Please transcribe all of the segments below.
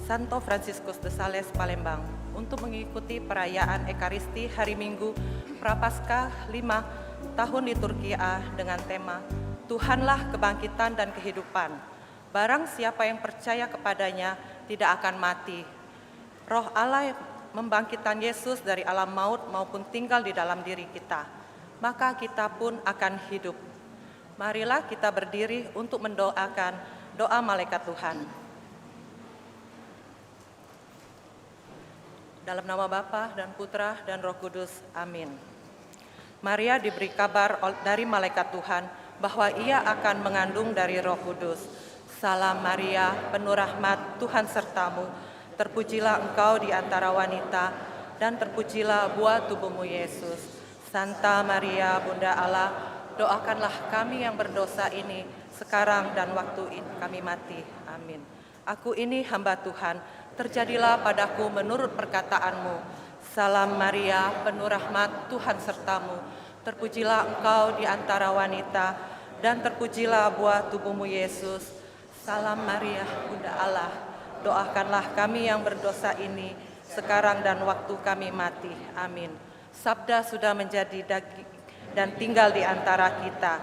Santo Fransiskus de Sales, Palembang, untuk mengikuti perayaan Ekaristi hari Minggu Prapaskah 5 tahun liturgi A dengan tema Tuhanlah kebangkitan dan kehidupan. Barang siapa yang percaya kepadanya tidak akan mati. Roh Allah membangkitkan Yesus dari alam maut maupun tinggal di dalam diri kita, maka kita pun akan hidup. Marilah kita berdiri untuk mendoakan doa malaikat Tuhan. Dalam nama Bapa dan Putra dan Roh Kudus, amin. Maria diberi kabar dari malaikat Tuhan bahwa ia akan mengandung dari Roh Kudus. Salam Maria, penuh rahmat, Tuhan sertamu. Terpujilah engkau di antara wanita, dan terpujilah buah tubuhmu Yesus. Santa Maria, Bunda Allah, doakanlah kami yang berdosa ini, sekarang dan waktu kami mati. Amin. Aku ini hamba Tuhan, terjadilah padaku menurut perkataanmu. Salam Maria, penuh rahmat, Tuhan sertamu. Terpujilah engkau di antara wanita, dan terpujilah buah tubuhmu Yesus. Salam Maria, Bunda Allah, doakanlah kami yang berdosa ini, sekarang dan waktu kami mati. Amin. Sabda sudah menjadi daging dan tinggal di antara kita.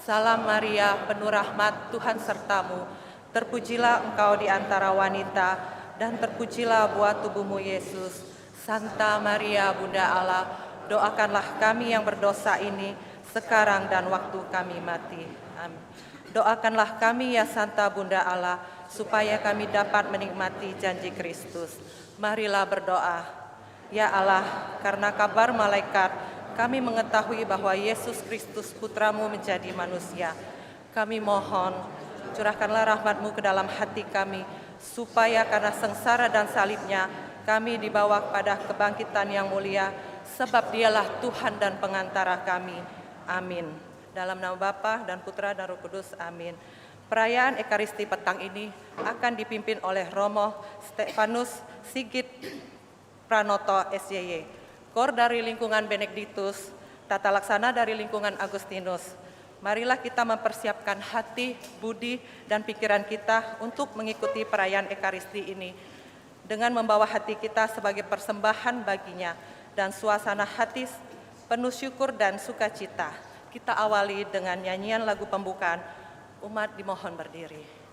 Salam Maria, penuh rahmat, Tuhan sertamu. Terpujilah engkau di antara wanita, dan terpujilah buah tubuhmu Yesus. Santa Maria, Bunda Allah, doakanlah kami yang berdosa ini, sekarang dan waktu kami mati. Amin. Doakanlah kami ya Santa Bunda Allah, supaya kami dapat menikmati janji Kristus. Marilah berdoa. Ya Allah, karena kabar malaikat, kami mengetahui bahwa Yesus Kristus Putramu menjadi manusia. Kami mohon, curahkanlah rahmat-Mu ke dalam hati kami, supaya karena sengsara dan salibnya, kami dibawa pada kebangkitan yang mulia, sebab Dialah Tuhan dan pengantara kami. Amin. Dalam nama Bapa dan Putra dan Roh Kudus, amin. Perayaan Ekaristi petang ini akan dipimpin oleh Romo Stefanus Sigit Pranoto SYY, Kor dari lingkungan Benediktus, tata laksana dari lingkungan Agustinus. Marilah kita mempersiapkan hati, budi, dan pikiran kita untuk mengikuti perayaan Ekaristi ini dengan membawa hati kita sebagai persembahan baginya dan suasana hati penuh syukur dan sukacita. Kita awali dengan nyanyian lagu pembukaan. Umat dimohon berdiri.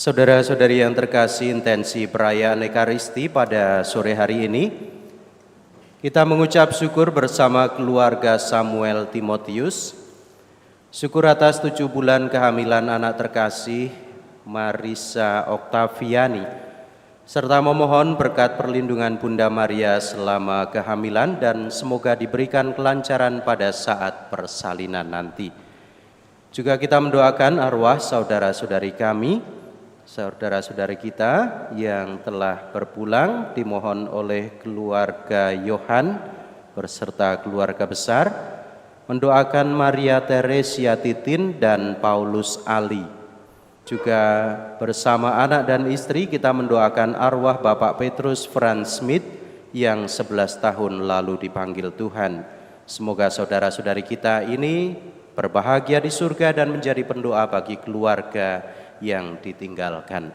Saudara-saudari yang terkasih, intensi perayaan Ekaristi pada sore hari ini, kita mengucap syukur bersama keluarga Samuel Timotius. Syukur atas 7 bulan kehamilan anak terkasih Marisa Oktaviani, serta memohon berkat perlindungan Bunda Maria selama kehamilan dan semoga diberikan kelancaran pada saat persalinan nanti. Juga kita mendoakan arwah saudara-saudari kami, saudara-saudari kita yang telah berpulang, dimohon oleh keluarga Yohan beserta keluarga besar, mendoakan Maria Teresia Titin dan Paulus Ali, Juga bersama anak dan istri kita mendoakan arwah Bapak Petrus Franz Smith yang 11 tahun lalu dipanggil Tuhan. Semoga saudara-saudari kita ini berbahagia di surga dan menjadi pendoa bagi keluarga yang ditinggalkan.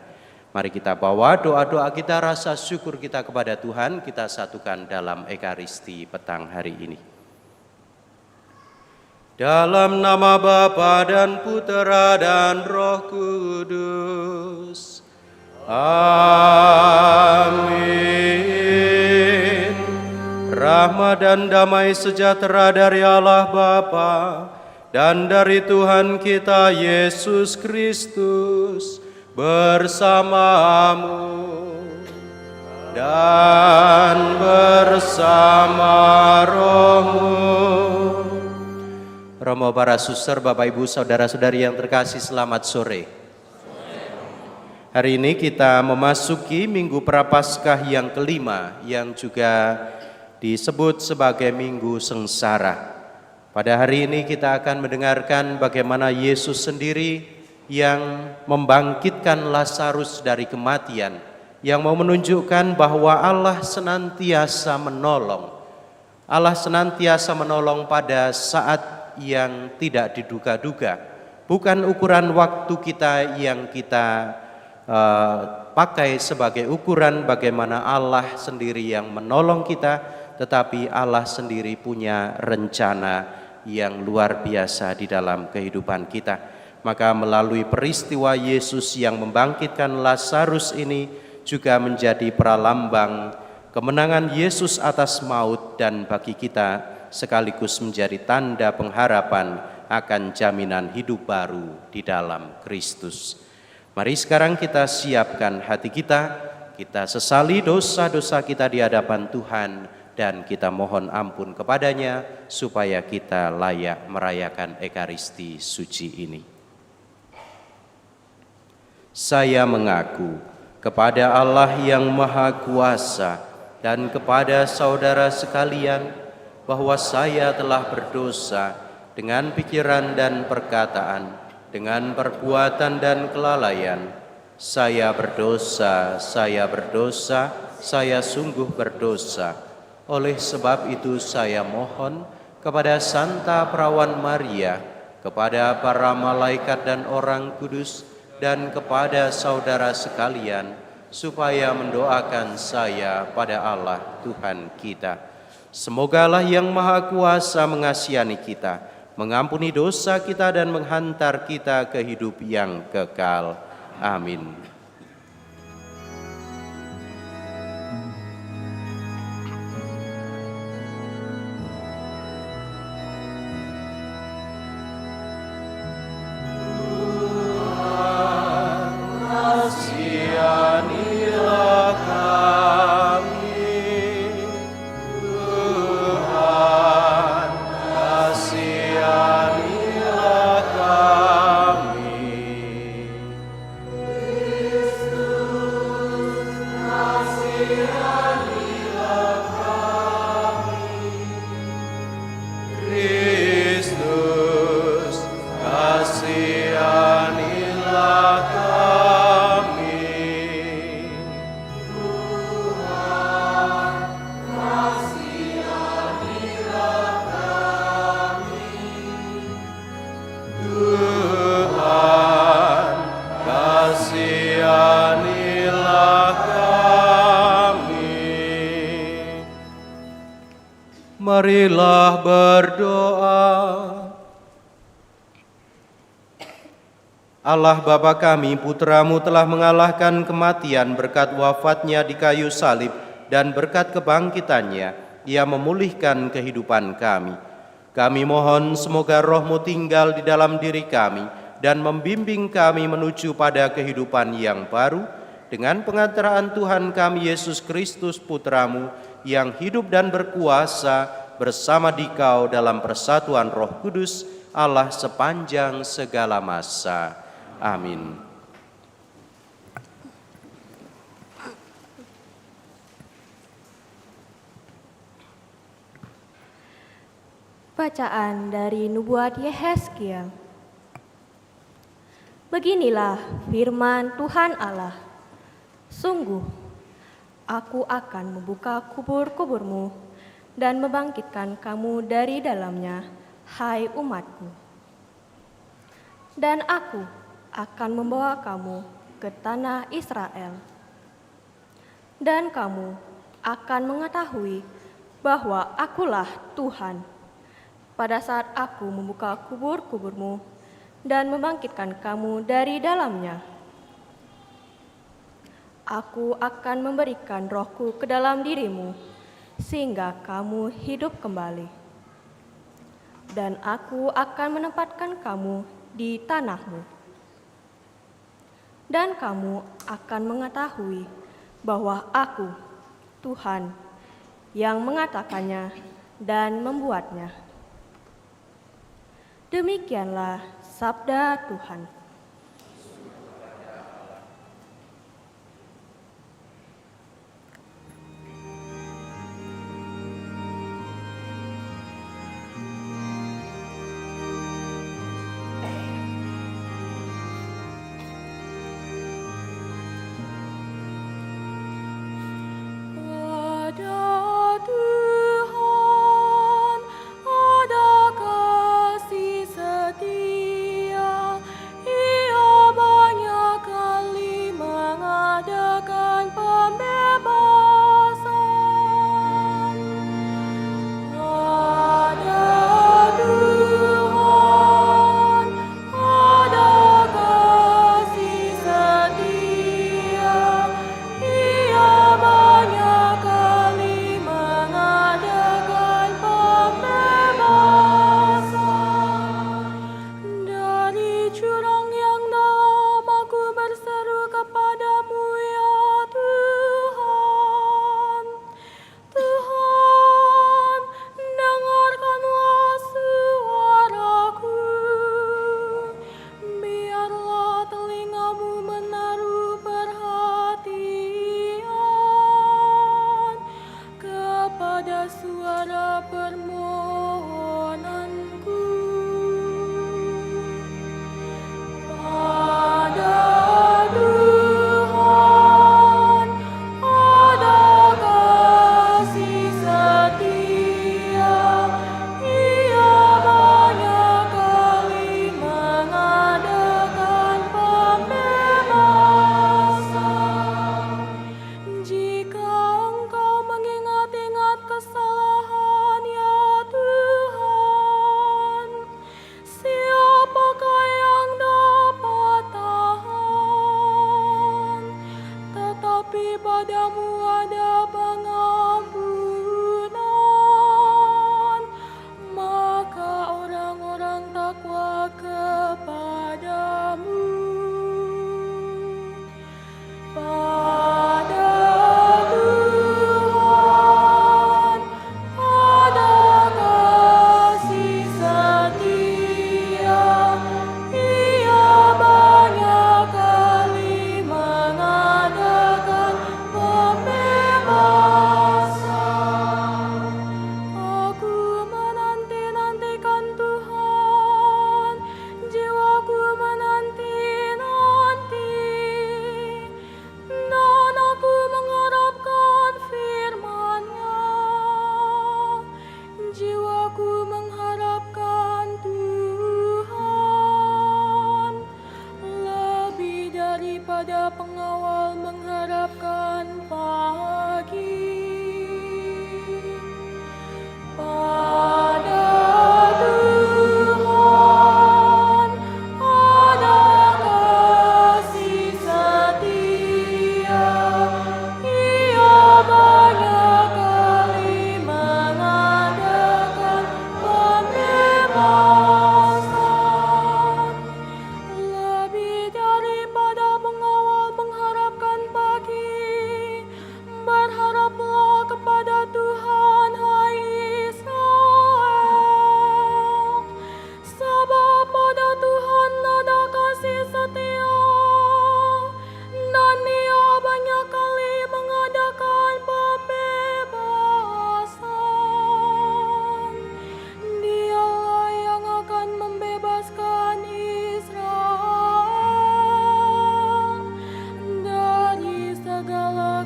Mari kita bawa doa-doa kita, rasa syukur kita kepada Tuhan, kita satukan dalam Ekaristi petang hari ini. Dalam nama Bapa dan Putera dan Roh Kudus. Amin. Rahmat dan damai sejahtera dari Allah Bapa dan dari Tuhan kita Yesus Kristus bersamamu dan bersama rohmu. Romo para suster, Bapak Ibu, saudara-saudari yang terkasih, selamat sore. Hari ini kita memasuki Minggu Prapaskah yang kelima, yang juga disebut sebagai Minggu Sengsara. Pada hari ini kita akan mendengarkan bagaimana Yesus sendiri yang membangkitkan Lazarus dari kematian, yang mau menunjukkan bahwa Allah senantiasa menolong. Allah senantiasa menolong pada saat yang tidak diduga-duga. Bukan ukuran waktu kita yang kita pakai sebagai ukuran bagaimana Allah sendiri yang menolong kita, tetapi Allah sendiri punya rencana yang luar biasa di dalam kehidupan kita. Maka melalui peristiwa Yesus yang membangkitkan Lazarus ini juga menjadi pralambang kemenangan Yesus atas maut, dan bagi kita sekaligus menjadi tanda pengharapan akan jaminan hidup baru di dalam Kristus. Mari sekarang kita siapkan hati kita, kita sesali dosa-dosa kita di hadapan Tuhan, dan kita mohon ampun kepadanya supaya kita layak merayakan Ekaristi suci ini. Saya mengaku kepada Allah yang Maha Kuasa dan kepada saudara sekalian bahwa saya telah berdosa dengan pikiran dan perkataan, dengan perbuatan dan kelalaian. Saya berdosa, saya sungguh berdosa. Oleh sebab itu saya mohon kepada Santa Perawan Maria, kepada para malaikat dan orang kudus, dan kepada saudara sekalian, supaya mendoakan saya pada Allah Tuhan kita. Semogalah yang Maha Kuasa mengasihani kita, mengampuni dosa kita dan menghantar kita ke hidup yang kekal. Amin. Marilah berdoa. Allah Bapa kami, Putra-Mu telah mengalahkan kematian berkat wafatnya di kayu salib, dan berkat kebangkitannya Ia memulihkan kehidupan kami. Kami mohon semoga Roh-Mu tinggal di dalam diri kami dan membimbing kami menuju pada kehidupan yang baru, dengan pengantaraan Tuhan kami Yesus Kristus Putra-Mu, yang hidup dan berkuasa bersama Dikau dalam persatuan Roh Kudus, Allah sepanjang segala masa. Amin. Bacaan dari Nubuat Yehezkiel. Beginilah firman Tuhan Allah. Sungguh, aku akan membuka kubur-kuburmu dan membangkitkan kamu dari dalamnya, hai umatku. Dan aku akan membawa kamu ke tanah Israel. Dan kamu akan mengetahui bahwa akulah Tuhan pada saat aku membuka kubur-kuburmu dan membangkitkan kamu dari dalamnya. Aku akan memberikan rohku ke dalam dirimu, sehingga kamu hidup kembali. Dan aku akan menempatkan kamu di tanahmu. Dan kamu akan mengetahui bahwa aku, Tuhan, yang mengatakannya dan membuatnya. Demikianlah sabda Tuhan.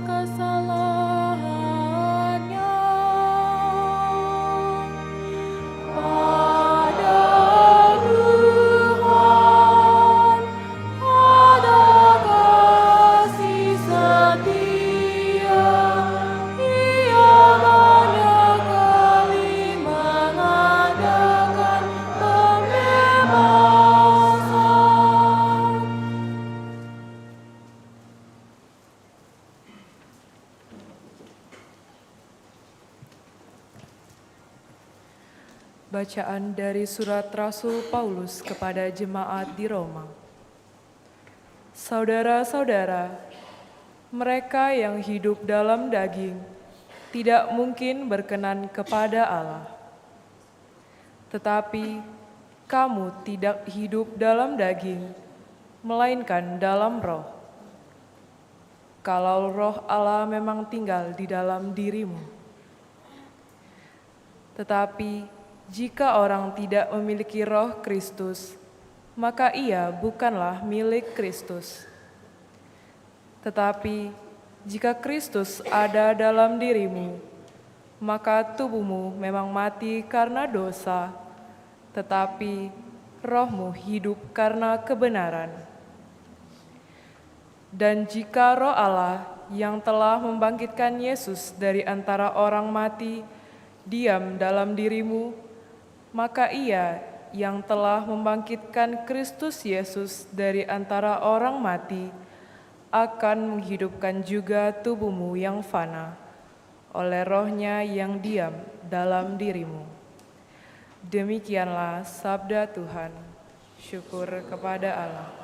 kesalahannya. Bacaan dari surat Rasul Paulus kepada jemaat di Roma. Saudara-saudara, mereka yang hidup dalam daging tidak mungkin berkenan kepada Allah. Tetapi kamu tidak hidup dalam daging, melainkan dalam roh. Kalau roh Allah memang tinggal di dalam dirimu. Tetapi jika orang tidak memiliki roh Kristus, maka ia bukanlah milik Kristus. Tetapi jika Kristus ada dalam dirimu, maka tubuhmu memang mati karena dosa, tetapi rohmu hidup karena kebenaran. Dan jika roh Allah yang telah membangkitkan Yesus dari antara orang mati diam dalam dirimu, maka ia yang telah membangkitkan Kristus Yesus dari antara orang mati akan menghidupkan juga tubuhmu yang fana oleh rohnya yang diam dalam dirimu. Demikianlah sabda Tuhan. Syukur kepada Allah.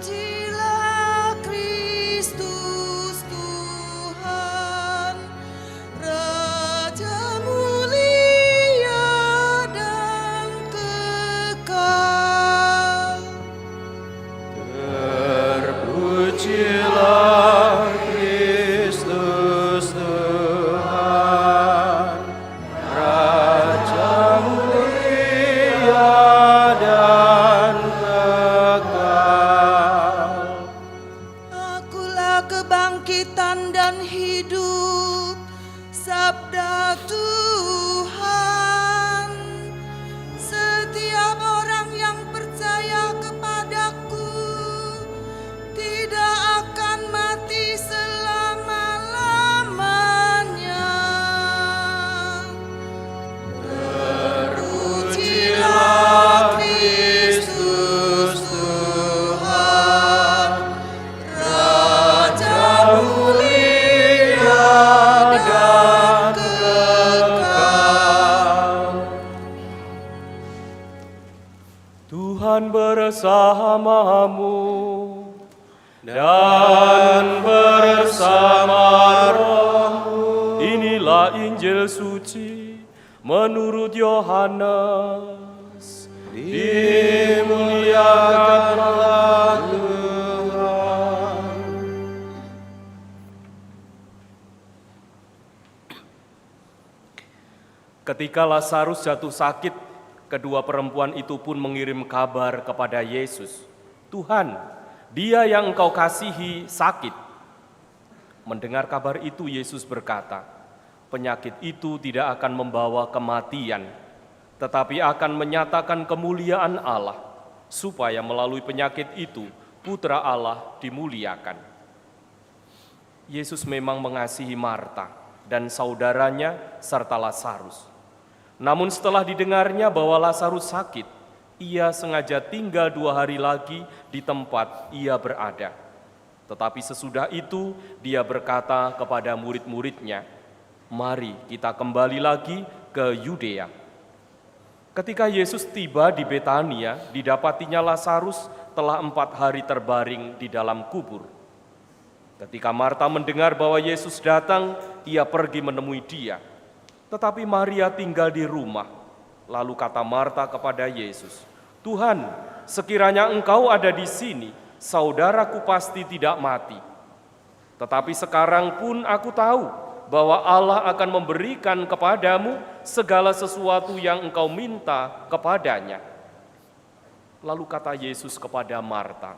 Terpujilah Kristus Tuhan, Raja mulia dan kekal. Terpujilah Kristus Tuhan, Raja mulia dan kekal. Akulah kebangkitan dan hidup, sabda Tuhan. Setiap orang yang percaya kepadaku tidak akan mati selama-lamanya. Terpujilah Kristus Tuhan, Raja mulia dan kekal. Tuhan bersamamu dan bersama rohmu. Inilah Injil suci menurut Yohanes. Dimuliakanlah Tuhan. Ketika Lazarus jatuh sakit, kedua perempuan itu pun mengirim kabar kepada Yesus. Tuhan, dia yang engkau kasihi sakit. Mendengar kabar itu, Yesus berkata, penyakit itu tidak akan membawa kematian, tetapi akan menyatakan kemuliaan Allah, supaya melalui penyakit itu Putra Allah dimuliakan. Yesus memang mengasihi Marta dan saudaranya serta Lazarus. Namun setelah didengarnya bahwa Lazarus sakit, ia sengaja tinggal 2 hari lagi di tempat ia berada. Tetapi sesudah itu dia berkata kepada murid-muridnya, "Mari kita kembali lagi ke Yudea." Ketika Yesus tiba di Betania, didapatinya Lazarus telah 4 hari terbaring di dalam kubur. Ketika Marta mendengar bahwa Yesus datang, ia pergi menemui dia. Tetapi Maria tinggal di rumah. Lalu kata Marta kepada Yesus, "Tuhan, sekiranya engkau ada di sini, saudaraku pasti tidak mati. Tetapi sekarang pun aku tahu bahwa Allah akan memberikan kepadamu segala sesuatu yang engkau minta kepadanya. Lalu kata Yesus kepada Marta,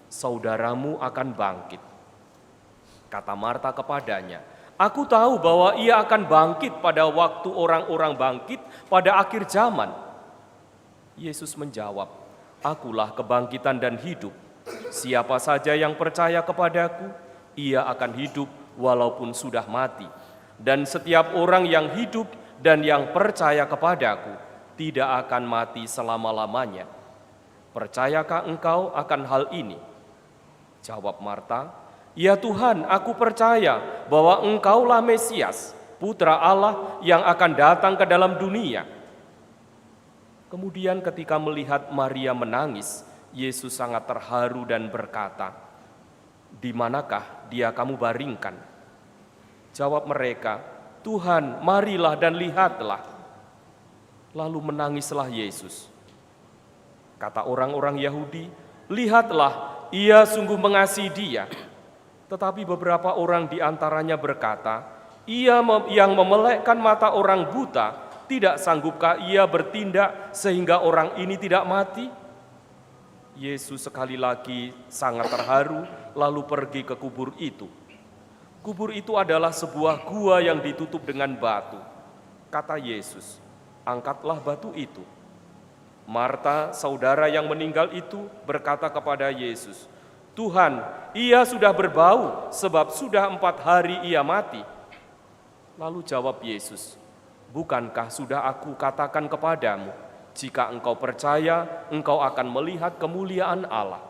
saudaramu akan bangkit. Kata Marta kepadanya, aku tahu bahwa ia akan bangkit pada waktu orang-orang bangkit pada akhir zaman. Yesus menjawab, akulah kebangkitan dan hidup. Siapa saja yang percaya kepadaku, ia akan hidup walaupun sudah mati. Dan setiap orang yang hidup dan yang percaya kepadaku tidak akan mati selama-lamanya. Percayakah engkau akan hal ini? Jawab Marta, ya Tuhan, aku percaya bahwa engkaulah Mesias, Putra Allah yang akan datang ke dalam dunia. Kemudian ketika melihat Maria menangis, Yesus sangat terharu dan berkata, di manakah dia kamu baringkan? Jawab mereka, Tuhan, marilah dan lihatlah. Lalu menangislah Yesus. Kata orang-orang Yahudi, lihatlah, ia sungguh mengasihi dia. Tetapi beberapa orang di antaranya berkata, ia yang memelekkan mata orang buta, tidak sanggupkah ia bertindak sehingga orang ini tidak mati? Yesus sekali lagi sangat terharu, lalu pergi ke kubur itu. Kubur itu adalah sebuah gua yang ditutup dengan batu. Kata Yesus, angkatlah batu itu. Marta, saudara yang meninggal itu, berkata kepada Yesus, Tuhan, ia sudah berbau sebab sudah 4 hari ia mati. Lalu jawab Yesus, bukankah sudah aku katakan kepadamu, jika engkau percaya, engkau akan melihat kemuliaan Allah.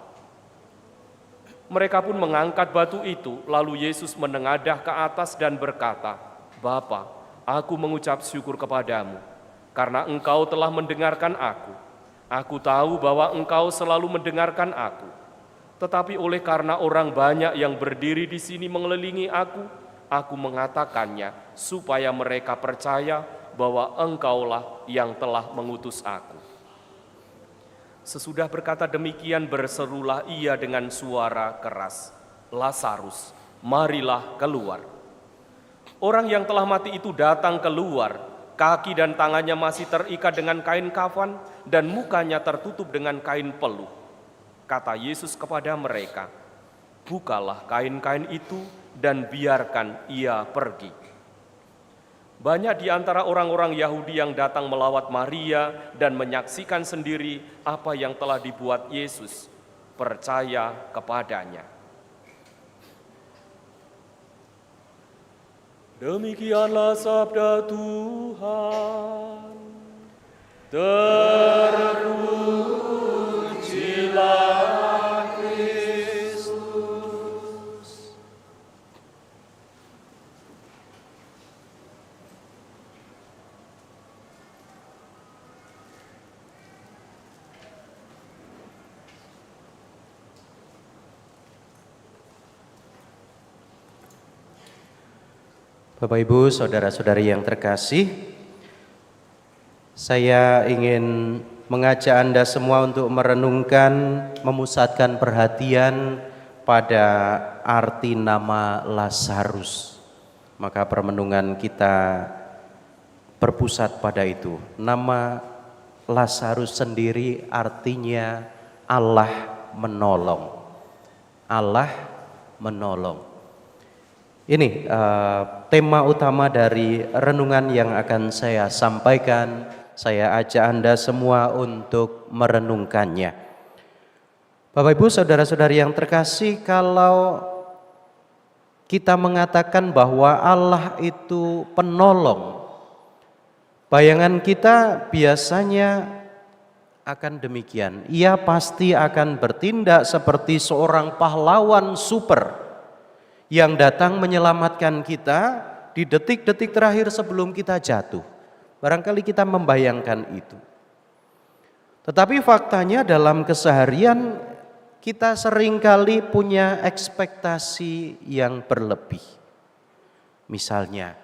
Mereka pun mengangkat batu itu, lalu Yesus menengadah ke atas dan berkata, Bapa, aku mengucap syukur kepadamu, karena engkau telah mendengarkan aku. Aku tahu bahwa engkau selalu mendengarkan aku. Tetapi oleh karena orang banyak yang berdiri di sini mengelilingi aku mengatakannya, supaya mereka percaya bahwa engkaulah yang telah mengutus aku. Sesudah berkata demikian, berserulah ia dengan suara keras, Lazarus, marilah keluar. Orang yang telah mati itu datang keluar, kaki dan tangannya masih terikat dengan kain kafan, dan mukanya tertutup dengan kain peluh. Kata Yesus kepada mereka, bukalah kain-kain itu dan biarkan ia pergi. Banyak di antara orang-orang Yahudi yang datang melawat Maria dan menyaksikan sendiri apa yang telah dibuat Yesus, percaya kepadanya. Demikianlah sabda Tuhan. Terpujilah Kristus. Bapak Ibu, saudara-saudari yang terkasih, saya ingin mengajak Anda semua untuk merenungkan, memusatkan perhatian pada arti nama Lazarus. Maka permenungan kita berpusat pada itu. Nama Lazarus sendiri artinya Allah menolong. Allah menolong. Ini tema utama dari renungan yang akan saya sampaikan. Saya ajak Anda semua untuk merenungkannya. Bapak Ibu, saudara-saudari yang terkasih, kalau kita mengatakan bahwa Allah itu penolong, bayangan kita biasanya akan demikian. Ia pasti akan bertindak seperti seorang pahlawan super yang datang menyelamatkan kita di detik-detik terakhir sebelum kita jatuh. Barangkali kita membayangkan itu. Tetapi faktanya dalam keseharian kita seringkali punya ekspektasi yang berlebih. Misalnya,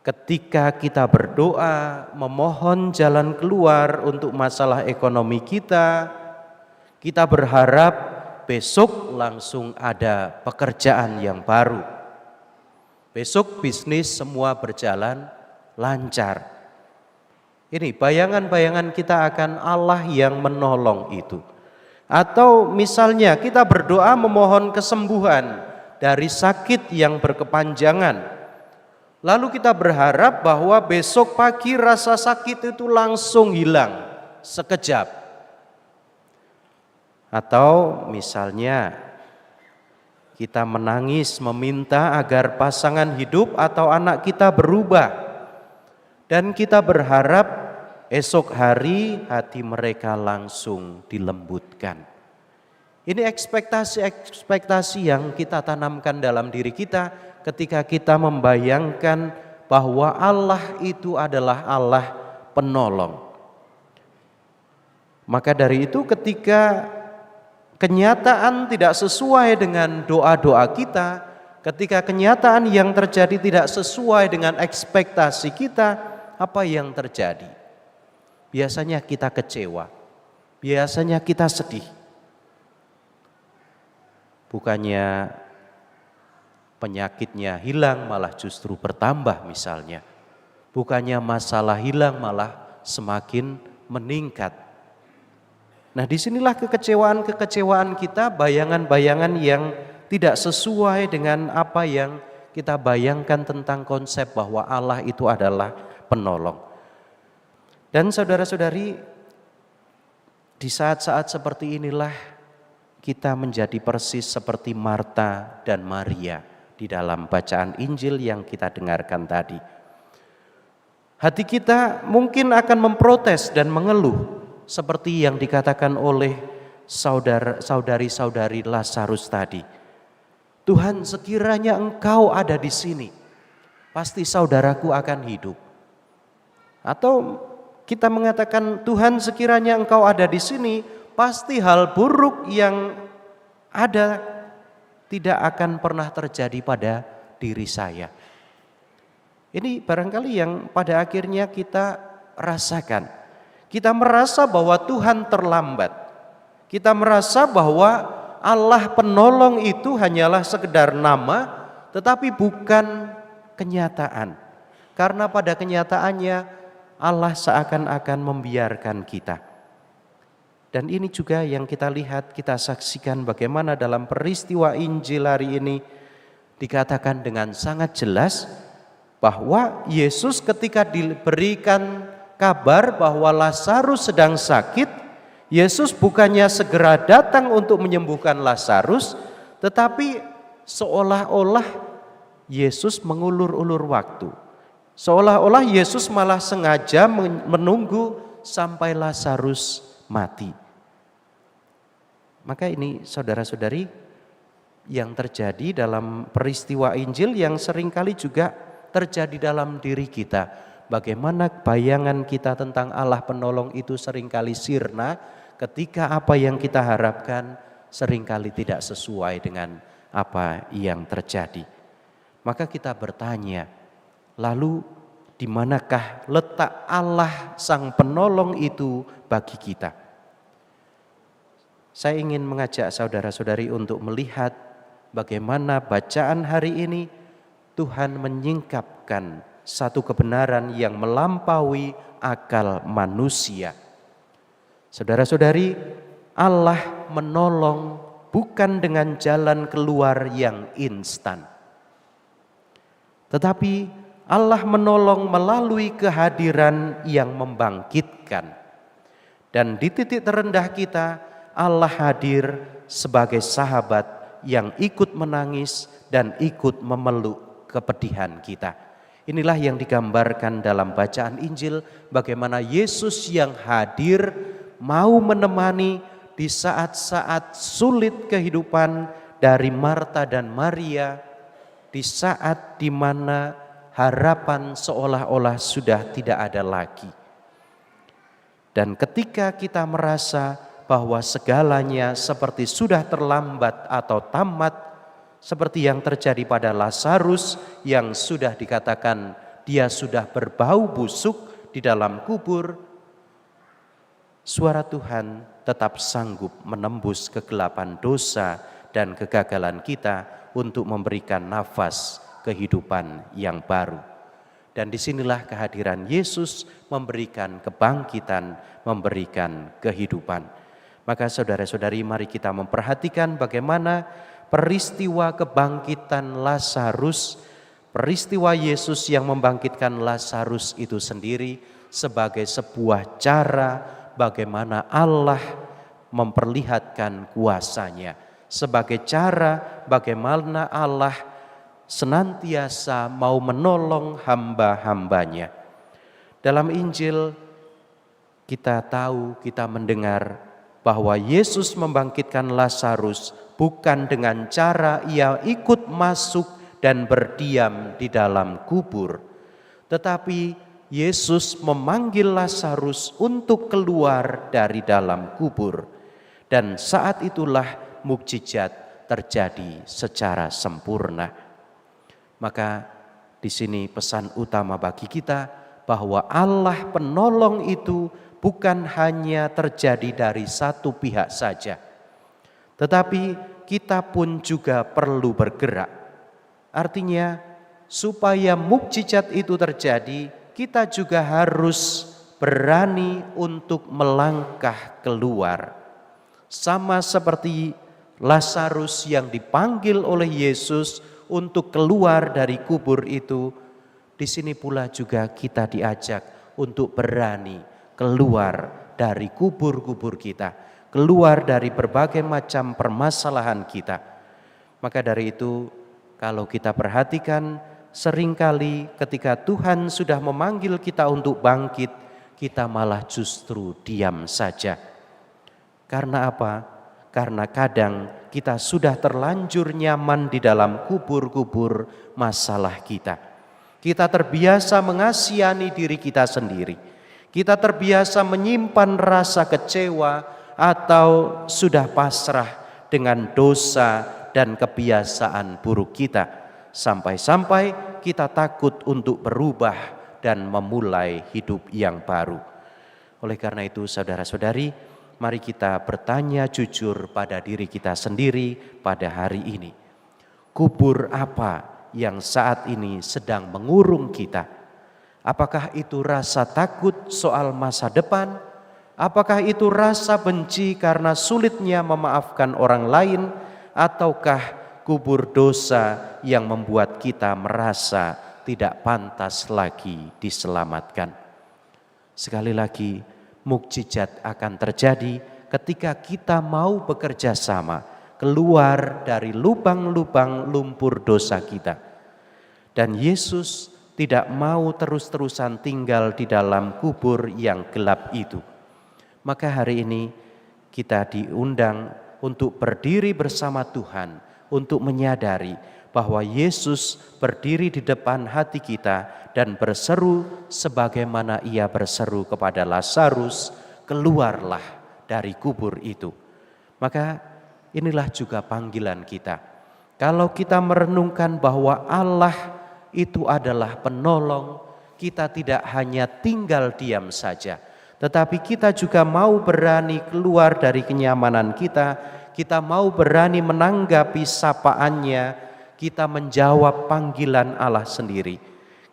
ketika kita berdoa memohon jalan keluar untuk masalah ekonomi kita berharap besok langsung ada pekerjaan yang baru. Besok bisnis semua berjalan lancar. Ini bayangan-bayangan kita akan Allah yang menolong itu. Atau misalnya kita berdoa memohon kesembuhan dari sakit yang berkepanjangan. Lalu kita berharap bahwa besok pagi rasa sakit itu langsung hilang sekejap. Atau misalnya kita menangis meminta agar pasangan hidup atau anak kita berubah. Dan kita berharap esok hari hati mereka langsung dilembutkan. Ini ekspektasi yang kita tanamkan dalam diri kita ketika kita membayangkan bahwa Allah itu adalah Allah penolong. Maka dari itu ketika kenyataan tidak sesuai dengan doa-doa kita, ketika kenyataan yang terjadi tidak sesuai dengan ekspektasi kita, apa yang terjadi? Biasanya kita kecewa, biasanya kita sedih. Bukannya penyakitnya hilang, malah justru bertambah misalnya. Bukannya masalah hilang, malah semakin meningkat. Nah, disinilah kekecewaan-kekecewaan kita, bayangan-bayangan yang tidak sesuai dengan apa yang kita bayangkan tentang konsep bahwa Allah itu adalah penolong. Dan saudara-saudari, di saat-saat seperti inilah kita menjadi persis seperti Marta dan Maria di dalam bacaan Injil yang kita dengarkan tadi. Hati kita mungkin akan memprotes dan mengeluh seperti yang dikatakan oleh saudari-saudari Lazarus tadi. Tuhan, sekiranya Engkau ada di sini, pasti saudaraku akan hidup. Atau kita mengatakan, Tuhan, sekiranya Engkau ada di sini, pasti hal buruk yang ada tidak akan pernah terjadi pada diri saya. Ini barangkali yang pada akhirnya kita rasakan. Kita merasa bahwa Tuhan terlambat. Kita merasa bahwa Allah penolong itu hanyalah sekedar nama, tetapi bukan kenyataan. Karena pada kenyataannya Allah seakan-akan membiarkan kita. Dan ini juga yang kita lihat, kita saksikan bagaimana dalam peristiwa Injil hari ini dikatakan dengan sangat jelas bahwa Yesus ketika diberikan kabar bahwa Lazarus sedang sakit, Yesus bukannya segera datang untuk menyembuhkan Lazarus, tetapi seolah-olah Yesus mengulur-ulur waktu. Seolah-olah Yesus malah sengaja menunggu sampai Lazarus mati. Maka ini saudara-saudari yang terjadi dalam peristiwa Injil yang seringkali juga terjadi dalam diri kita. Bagaimana bayangan kita tentang Allah penolong itu seringkali sirna ketika apa yang kita harapkan seringkali tidak sesuai dengan apa yang terjadi. Maka kita bertanya, lalu di manakah letak Allah sang penolong itu bagi kita? Saya ingin mengajak saudara-saudari untuk melihat bagaimana bacaan hari ini Tuhan menyingkapkan satu kebenaran yang melampaui akal manusia. Saudara-saudari, Allah menolong bukan dengan jalan keluar yang instan. Tetapi Allah menolong melalui kehadiran yang membangkitkan. Dan di titik terendah kita, Allah hadir sebagai sahabat yang ikut menangis dan ikut memeluk kepedihan kita. Inilah yang digambarkan dalam bacaan Injil, bagaimana Yesus yang hadir mau menemani di saat-saat sulit kehidupan dari Marta dan Maria, di saat di mana harapan seolah-olah sudah tidak ada lagi. Dan ketika kita merasa bahwa segalanya seperti sudah terlambat atau tamat, seperti yang terjadi pada Lazarus yang sudah dikatakan dia sudah berbau busuk di dalam kubur, suara Tuhan tetap sanggup menembus kegelapan dosa dan kegagalan kita untuk memberikan nafas kehidupan yang baru. Dan disinilah kehadiran Yesus memberikan kebangkitan, memberikan kehidupan. Maka saudara-saudari, mari kita memperhatikan bagaimana peristiwa kebangkitan Lazarus, peristiwa Yesus yang membangkitkan Lazarus itu sendiri sebagai sebuah cara bagaimana Allah memperlihatkan kuasa-Nya, sebagai cara bagaimana Allah senantiasa mau menolong hamba-hambanya. Dalam Injil kita tahu, kita mendengar bahwa Yesus membangkitkan Lazarus bukan dengan cara ia ikut masuk dan berdiam di dalam kubur, tetapi Yesus memanggil Lazarus untuk keluar dari dalam kubur, dan saat itulah mukjizat terjadi secara sempurna. Maka di sini pesan utama bagi kita bahwa Allah penolong itu bukan hanya terjadi dari satu pihak saja, tetapi kita pun juga perlu bergerak. Artinya supaya mukjizat itu terjadi, kita juga harus berani untuk melangkah keluar. Sama seperti Lazarus yang dipanggil oleh Yesus untuk keluar dari kubur itu, di sini pula juga kita diajak untuk berani keluar dari kubur-kubur kita, keluar dari berbagai macam permasalahan kita. Maka dari itu, kalau kita perhatikan, seringkali ketika Tuhan sudah memanggil kita untuk bangkit, kita malah justru diam saja. Karena apa? Karena kadang kita sudah terlanjur nyaman di dalam kubur-kubur masalah kita. Kita terbiasa mengasihani diri kita sendiri. Kita terbiasa menyimpan rasa kecewa atau sudah pasrah dengan dosa dan kebiasaan buruk kita. Sampai-sampai kita takut untuk berubah dan memulai hidup yang baru. Oleh karena itu saudara-saudari, mari kita bertanya jujur pada diri kita sendiri pada hari ini. Kubur apa yang saat ini sedang mengurung kita? Apakah itu rasa takut soal masa depan? Apakah itu rasa benci karena sulitnya memaafkan orang lain? Ataukah kubur dosa yang membuat kita merasa tidak pantas lagi diselamatkan? Sekali lagi, mukjizat akan terjadi ketika kita mau bekerja sama, keluar dari lubang-lubang lumpur dosa kita. Dan Yesus tidak mau terus-terusan tinggal di dalam kubur yang gelap itu. Maka hari ini kita diundang untuk berdiri bersama Tuhan, untuk menyadari bahwa Yesus berdiri di depan hati kita dan berseru sebagaimana ia berseru kepada Lazarus, keluarlah dari kubur itu. Maka inilah juga panggilan kita. Kalau kita merenungkan bahwa Allah itu adalah penolong, kita tidak hanya tinggal diam saja, tetapi kita juga mau berani keluar dari kenyamanan kita mau berani menanggapi sapaannya, kita menjawab panggilan Allah sendiri.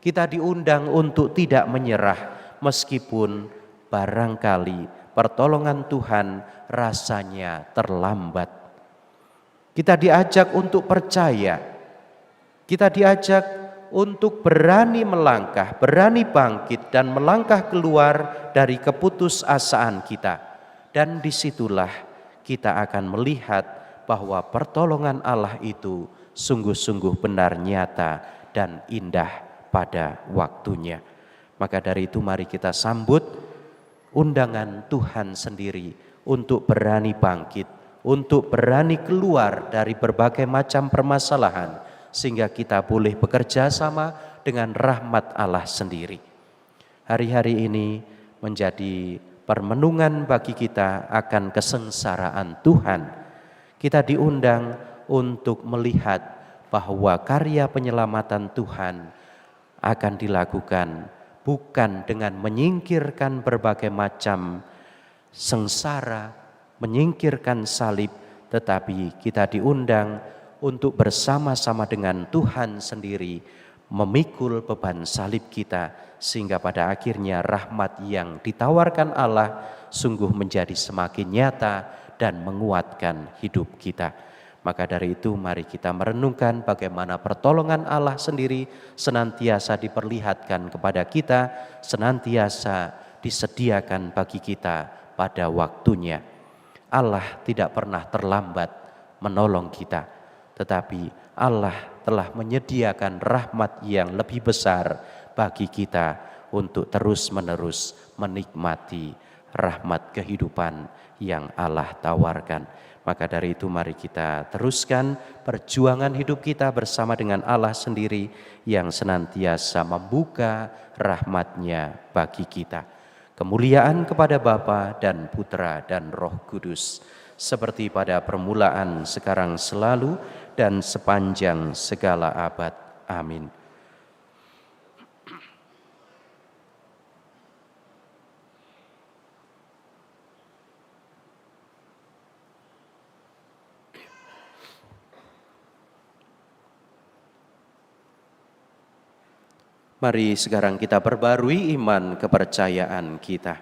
Kita diundang untuk tidak menyerah meskipun barangkali pertolongan Tuhan rasanya terlambat. Kita diajak untuk percaya, kita diajak untuk berani melangkah, berani bangkit dan melangkah keluar dari keputusasaan kita. Dan disitulah kita akan melihat bahwa pertolongan Allah itu sungguh-sungguh benar, nyata dan indah pada waktunya. Maka dari itu mari kita sambut undangan Tuhan sendiri untuk berani bangkit, untuk berani keluar dari berbagai macam permasalahan, sehingga kita boleh bekerja sama dengan rahmat Allah sendiri. Hari-hari ini menjadi permenungan bagi kita akan kesengsaraan Tuhan. Kita diundang untuk melihat bahwa karya penyelamatan Tuhan akan dilakukan bukan dengan menyingkirkan berbagai macam sengsara, menyingkirkan salib, tetapi kita diundang untuk bersama-sama dengan Tuhan sendiri memikul beban salib kita, sehingga pada akhirnya rahmat yang ditawarkan Allah sungguh menjadi semakin nyata dan menguatkan hidup kita. Maka dari itu mari kita merenungkan bagaimana pertolongan Allah sendiri senantiasa diperlihatkan kepada kita, senantiasa disediakan bagi kita pada waktunya. Allah tidak pernah terlambat menolong kita, tetapi Allah telah menyediakan rahmat yang lebih besar bagi kita untuk terus-menerus menikmati rahmat kehidupan yang Allah tawarkan. Maka dari itu mari kita teruskan perjuangan hidup kita bersama dengan Allah sendiri yang senantiasa membuka rahmat-Nya bagi kita. Kemuliaan kepada Bapa dan Putra dan Roh Kudus, seperti pada permulaan, sekarang, selalu, dan sepanjang segala abad. Amin. Mari sekarang kita perbarui iman kepercayaan kita.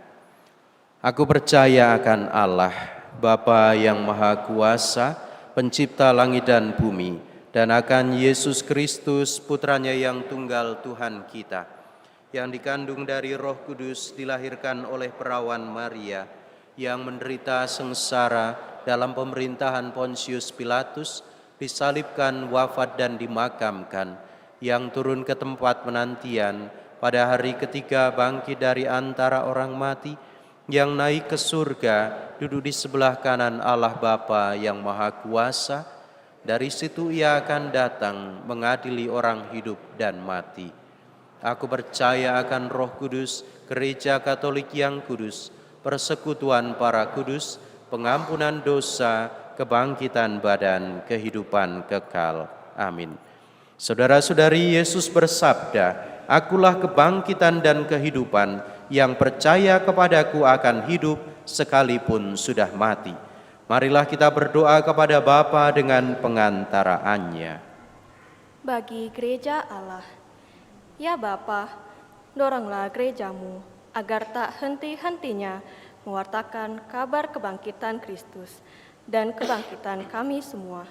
Aku percaya akan Allah, Bapa yang Maha Kuasa, Pencipta langit dan bumi, dan akan Yesus Kristus, Putranya yang tunggal Tuhan kita, yang dikandung dari Roh Kudus, dilahirkan oleh perawan Maria, yang menderita sengsara dalam pemerintahan Pontius Pilatus, disalibkan, wafat dan dimakamkan, yang turun ke tempat penantian, pada hari ketiga bangkit dari antara orang mati, yang naik ke surga, duduk di sebelah kanan Allah Bapa yang Maha Kuasa. Dari situ Ia akan datang mengadili orang hidup dan mati. Aku percaya akan Roh Kudus, Gereja Katolik yang kudus, persekutuan para kudus, pengampunan dosa, kebangkitan badan, kehidupan kekal. Amin. Saudara-saudari, Yesus bersabda, "Akulah kebangkitan dan kehidupan, yang percaya kepadaku akan hidup sekalipun sudah mati." Marilah kita berdoa kepada Bapa dengan pengantaraannya. Bagi gereja Allah, ya Bapa, doronglah gerejamu agar tak henti-hentinya mewartakan kabar kebangkitan Kristus dan kebangkitan kami semua.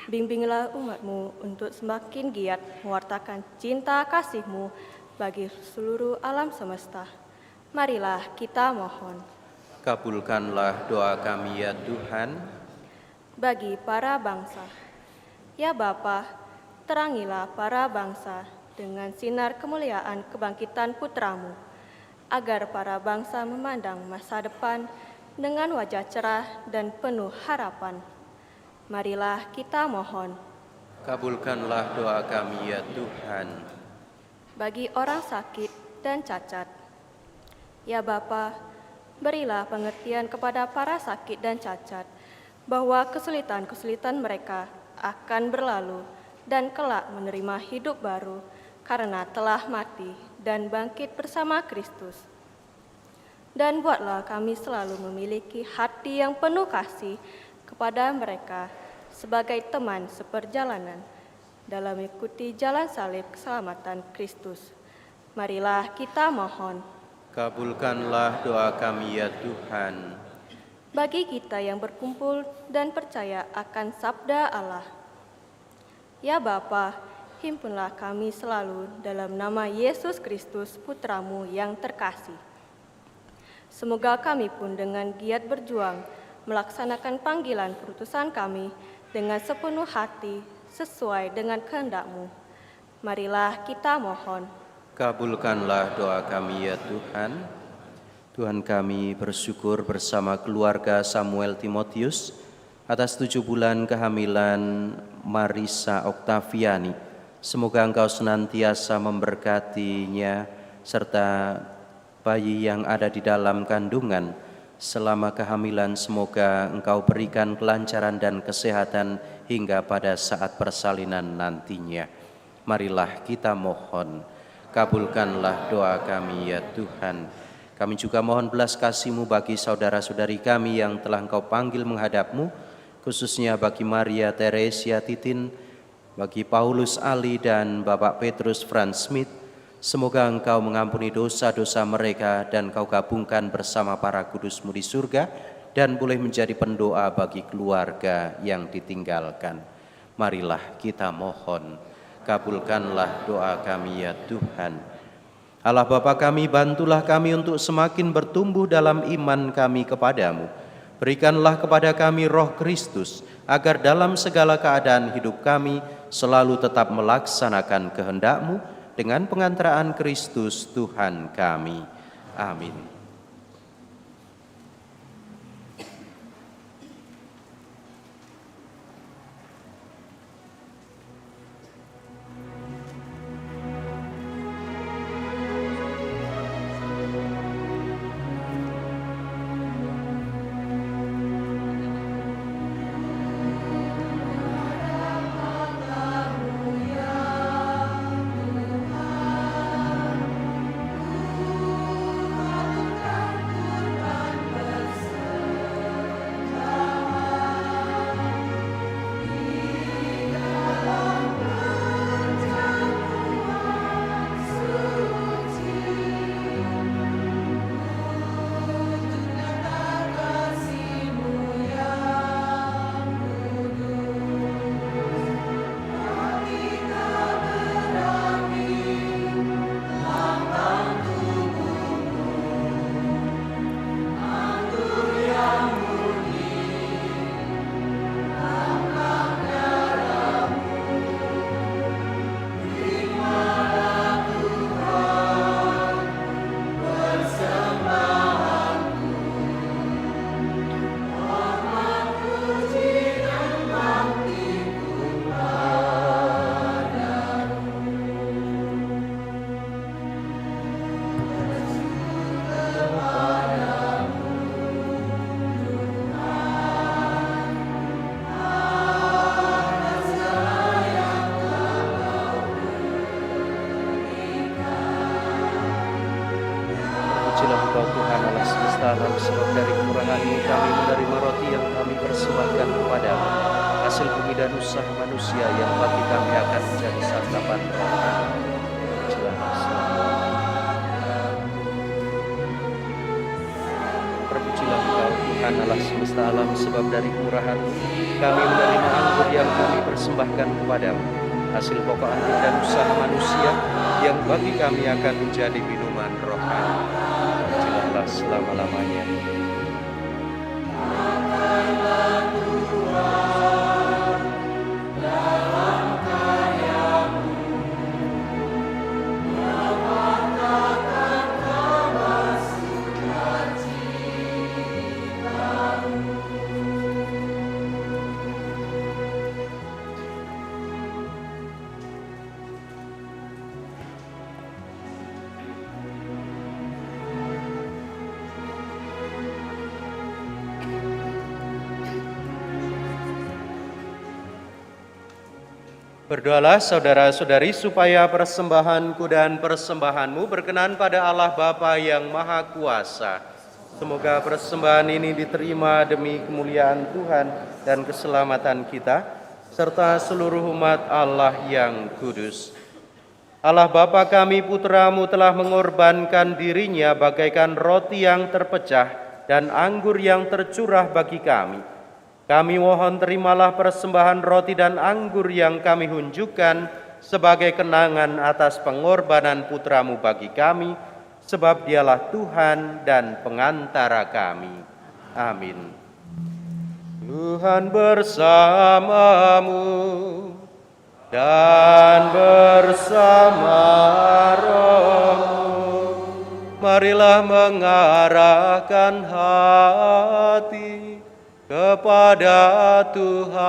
Bimbinglah umat-Mu untuk semakin giat mewartakan cinta kasih-Mu bagi seluruh alam semesta. Marilah kita mohon. Kabulkanlah doa kami ya Tuhan. Bagi para bangsa, ya Bapa, terangilah para bangsa dengan sinar kemuliaan kebangkitan Putra-Mu, agar para bangsa memandang masa depan dengan wajah cerah dan penuh harapan. Marilah kita mohon. Kabulkanlah doa kami ya Tuhan. Bagi orang sakit dan cacat, ya Bapa, berilah pengertian kepada para sakit dan cacat, bahwa kesulitan-kesulitan mereka akan berlalu dan kelak menerima hidup baru karena telah mati dan bangkit bersama Kristus. Dan buatlah kami selalu memiliki hati yang penuh kasih kepada mereka sebagai teman seperjalanan dalam mengikuti jalan salib keselamatan Kristus. Marilah kita mohon. Kabulkanlah doa kami ya Tuhan. Bagi kita yang berkumpul dan percaya akan sabda Allah, ya Bapa, himpunlah kami selalu dalam nama Yesus Kristus, Putra-Mu yang terkasih. Semoga kami pun dengan giat berjuang melaksanakan panggilan perutusan kami dengan sepenuh hati sesuai dengan kehendak-Mu. Marilah kita mohon. Kabulkanlah doa kami ya Tuhan. Tuhan, kami bersyukur bersama keluarga Samuel Timotius atas 7 bulan kehamilan Marisa Oktaviani. Semoga Engkau senantiasa memberkatinya serta bayi yang ada di dalam kandungan. Selama kehamilan semoga Engkau berikan kelancaran dan kesehatan hingga pada saat persalinan nantinya. Marilah kita mohon. Kabulkanlah doa kami ya Tuhan. Kami juga mohon belas kasih-Mu bagi saudara-saudari kami yang telah Engkau panggil menghadap-Mu, khususnya bagi Maria Teresia Titin, bagi Paulus Ali dan Bapak Petrus Franz Smith. Semoga Engkau mengampuni dosa-dosa mereka dan Kau gabungkan bersama para kudus-Mu di surga dan boleh menjadi pendoa bagi keluarga yang ditinggalkan. Marilah kita mohon, kabulkanlah doa kami ya Tuhan. Allah Bapa kami, bantulah kami untuk semakin bertumbuh dalam iman kami kepadamu. Berikanlah kepada kami roh Kristus, agar dalam segala keadaan hidup kami selalu tetap melaksanakan kehendak-Mu dengan pengantaraan Kristus Tuhan kami. Amin. Alam, sebab dari kekurangan-Mu kami menerima roti yang kami persembahkan kepadamu, hasil bumi dan usaha manusia yang bagi kami akan menjadi santapan rohani. Terpujilah Engkau Tuhan Allah semesta alam, sebab dari kemurahan-Mu kami menerima anggur yang kami persembahkan kepadamu, hasil pokok anggur dan usaha manusia yang bagi kami akan menjadi minuman rohani. Selama-lamanya. Berdoalah saudara-saudari supaya persembahanku dan persembahanmu berkenan pada Allah Bapa yang Maha Kuasa. Semoga persembahan ini diterima demi kemuliaan Tuhan dan keselamatan kita, serta seluruh umat Allah yang kudus. Allah Bapa kami, Putra-Mu telah mengorbankan dirinya bagaikan roti yang terpecah dan anggur yang tercurah bagi kami. Kami mohon terimalah persembahan roti dan anggur yang kami hunjukkan sebagai kenangan atas pengorbanan Putra-Mu bagi kami, sebab Dialah Tuhan dan pengantara kami. Amin. Tuhan bersamamu dan bersama rohmu. Marilah mengarahkan hati kepada Tuhan.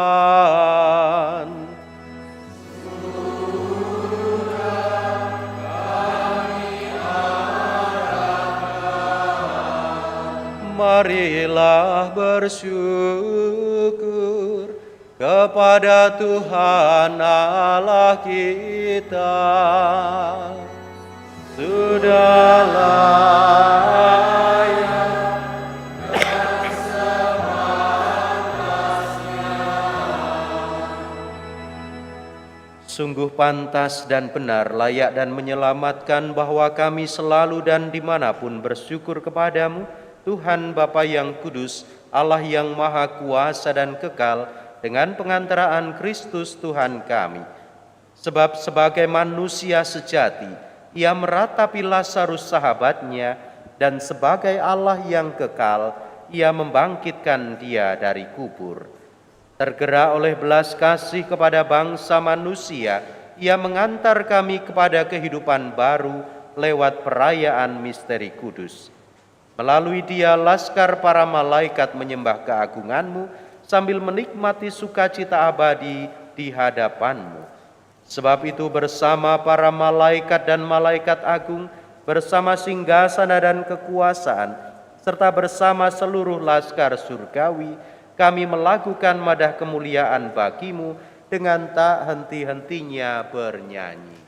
Marilah bersyukur kepada Tuhan Allah kita. Sudahlah Sungguh pantas dan benar, layak dan menyelamatkan bahwa kami selalu dan dimanapun bersyukur kepadamu, Tuhan Bapa yang kudus, Allah yang maha kuasa dan kekal, dengan pengantaraan Kristus Tuhan kami. Sebab sebagai manusia sejati, ia meratapi Lazarus sahabatnya, dan sebagai Allah yang kekal, ia membangkitkan dia dari kubur. Tergerak oleh belas kasih kepada bangsa manusia, ia mengantar kami kepada kehidupan baru lewat perayaan misteri kudus. Melalui dia laskar para malaikat menyembah keagunganmu sambil menikmati sukacita abadi di hadapanmu. Sebab itu bersama para malaikat dan malaikat agung, bersama singgasana dan kekuasaan, serta bersama seluruh laskar surgawi, kami melakukan madah kemuliaan bagimu dengan tak henti-hentinya bernyanyi.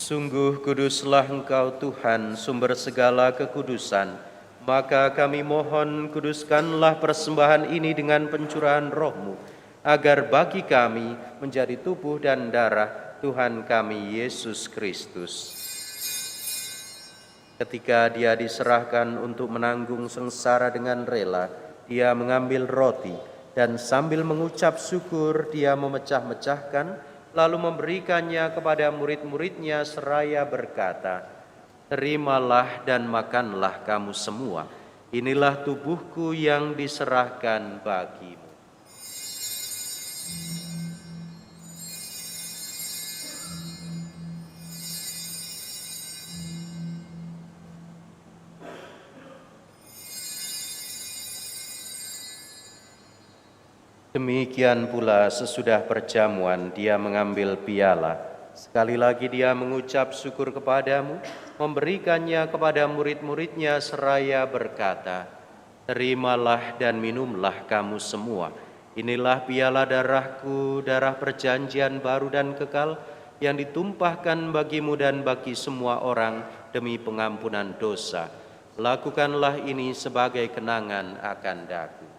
Sungguh kuduslah Engkau Tuhan, sumber segala kekudusan. Maka kami mohon, kuduskanlah persembahan ini dengan pencurahan Roh-Mu, agar bagi kami menjadi tubuh dan darah Tuhan kami Yesus Kristus. Ketika dia diserahkan untuk menanggung sengsara dengan rela, dia mengambil roti dan sambil mengucap syukur dia memecah-mecahkan, lalu memberikannya kepada murid-muridnya seraya berkata, "Terimalah dan makanlah kamu semua, inilah tubuhku yang diserahkan bagimu." Demikian pula sesudah perjamuan dia mengambil piala. Sekali lagi dia mengucap syukur kepadamu, memberikannya kepada murid-muridnya seraya berkata, "Terimalah dan minumlah kamu semua. Inilah piala darahku, darah perjanjian baru dan kekal, yang ditumpahkan bagimu dan bagi semua orang demi pengampunan dosa. Lakukanlah ini sebagai kenangan akan daku."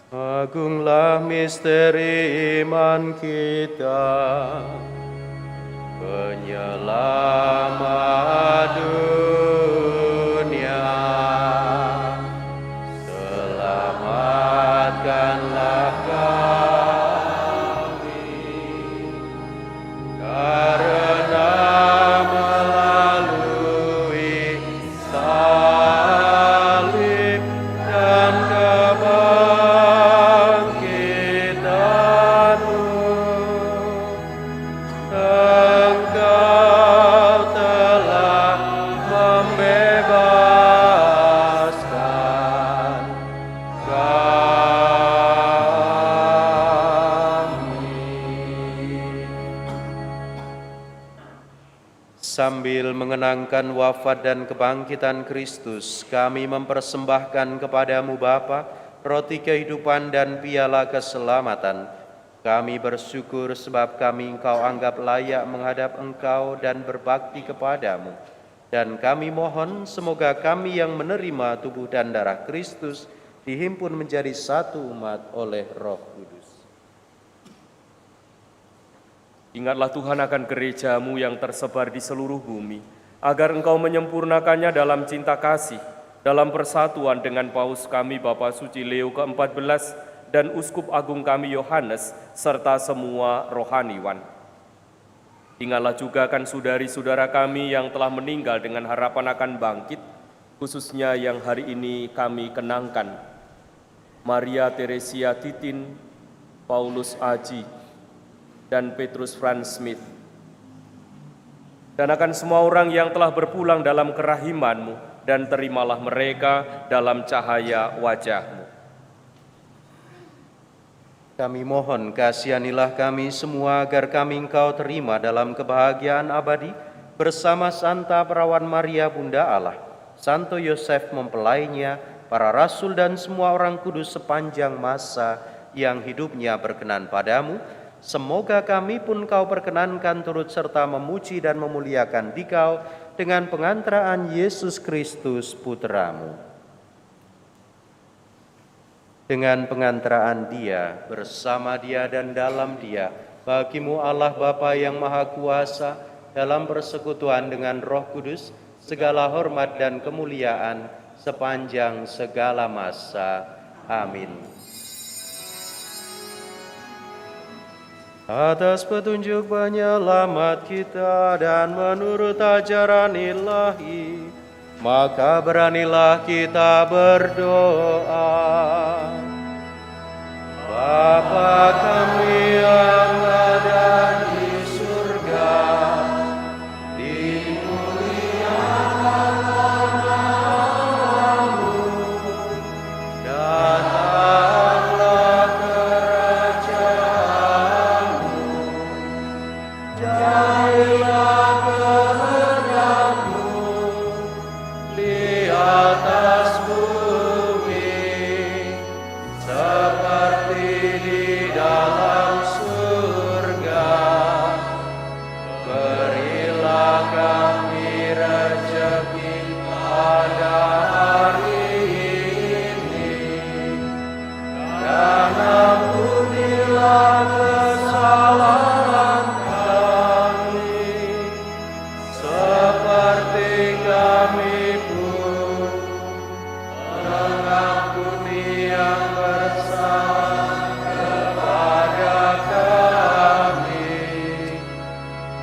Agunglah misteri iman kita, penyelamat dunia. Selamatkanlah kami, karena melalui salib dan sambil mengenangkan wafat dan kebangkitan Kristus, kami mempersembahkan kepadamu Bapa roti kehidupan dan piala keselamatan. Kami bersyukur sebab kami Engkau anggap layak menghadap Engkau dan berbakti kepadamu. Dan kami mohon semoga kami yang menerima tubuh dan darah Kristus dihimpun menjadi satu umat oleh Roh Kudus. Ingatlah Tuhan akan gereja-Mu yang tersebar di seluruh bumi, agar Engkau menyempurnakannya dalam cinta kasih, dalam persatuan dengan Paus kami Bapa Suci Leo ke-14 dan Uskup Agung kami Yohanes, serta semua rohaniwan. Ingatlah juga akan saudari-saudara kami yang telah meninggal dengan harapan akan bangkit, khususnya yang hari ini kami kenangkan. Maria Teresia Titin, Paulus Aji, dan Petrus Franz Smith. Dan akan semua orang yang telah berpulang dalam kerahiman-Mu, dan terimalah mereka dalam cahaya wajah-Mu. Kami mohon kasihanilah kami semua agar kami Engkau terima dalam kebahagiaan abadi bersama Santa Perawan Maria Bunda Allah, Santo Yosef mempelainya, para rasul dan semua orang kudus sepanjang masa yang hidupnya berkenan padamu. Semoga kami pun Kau perkenankan turut serta memuji dan memuliakan Dikau dengan pengantaraan Yesus Kristus Putra-Mu. Dengan pengantaraan Dia, bersama Dia dan dalam Dia, bagi-Mu Allah Bapa yang Maha Kuasa, dalam persekutuan dengan Roh Kudus, segala hormat dan kemuliaan sepanjang segala masa. Amin. Atas petunjuk penyelamat kita dan menurut ajaran ilahi, maka beranilah kita berdoa. Bapa kami yang ada di surga, dimuliakanlah namamu, datanglah kerajaanmu, jadilah kehendakmu di atas bumi seperti di dalam surga. Berilah kami rezeki pada hari ini, dan ampunilah kesalahan kami, seperti kami pun mengampuni yang bersalah kepada kami,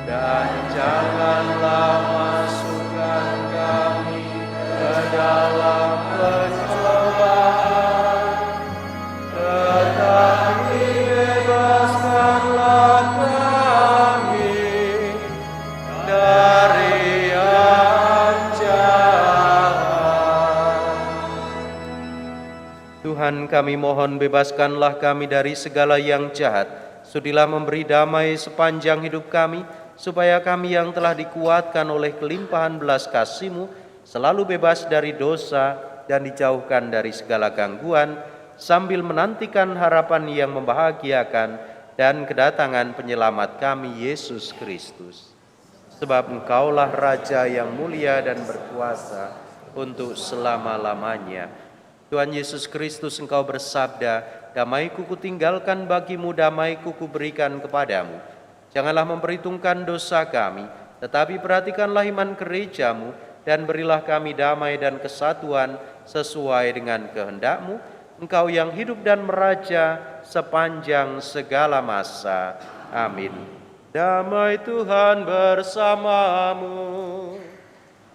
dan janganlah masukkan kami ke dalam pencobaan, tetapi bebaskanlah kami dari yang jahat. Tuhan, kami mohon bebaskanlah kami dari segala yang jahat. Sudilah memberi damai sepanjang hidup kami, supaya kami yang telah dikuatkan oleh kelimpahan belas kasih-Mu selalu bebas dari dosa dan dijauhkan dari segala gangguan, sambil menantikan harapan yang membahagiakan dan kedatangan penyelamat kami, Yesus Kristus. Sebab Engkaulah Raja yang mulia dan berkuasa untuk selama-lamanya. Tuhan Yesus Kristus, Engkau bersabda, "Damai-Ku kutinggalkan bagimu, damai-Ku kuberikan kepadamu. Janganlah memperhitungkan dosa kami, tetapi perhatikanlah iman gereja-Mu, dan berilah kami damai dan kesatuan sesuai dengan kehendak-Mu, Engkau yang hidup dan meraja sepanjang segala masa. Amin." Damai Tuhan bersamamu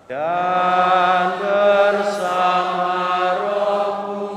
dan bersama rohmu.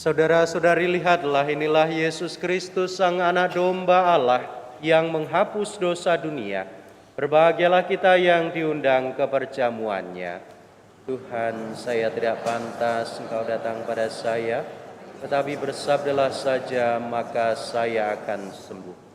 Saudara-saudari, lihatlah, inilah Yesus Kristus, Sang Anak Domba Allah yang menghapus dosa dunia. Berbahagialah kita yang diundang ke perjamuannya. Tuhan, saya tidak pantas Engkau datang pada saya, tetapi bersabdalah saja, maka saya akan sembuh.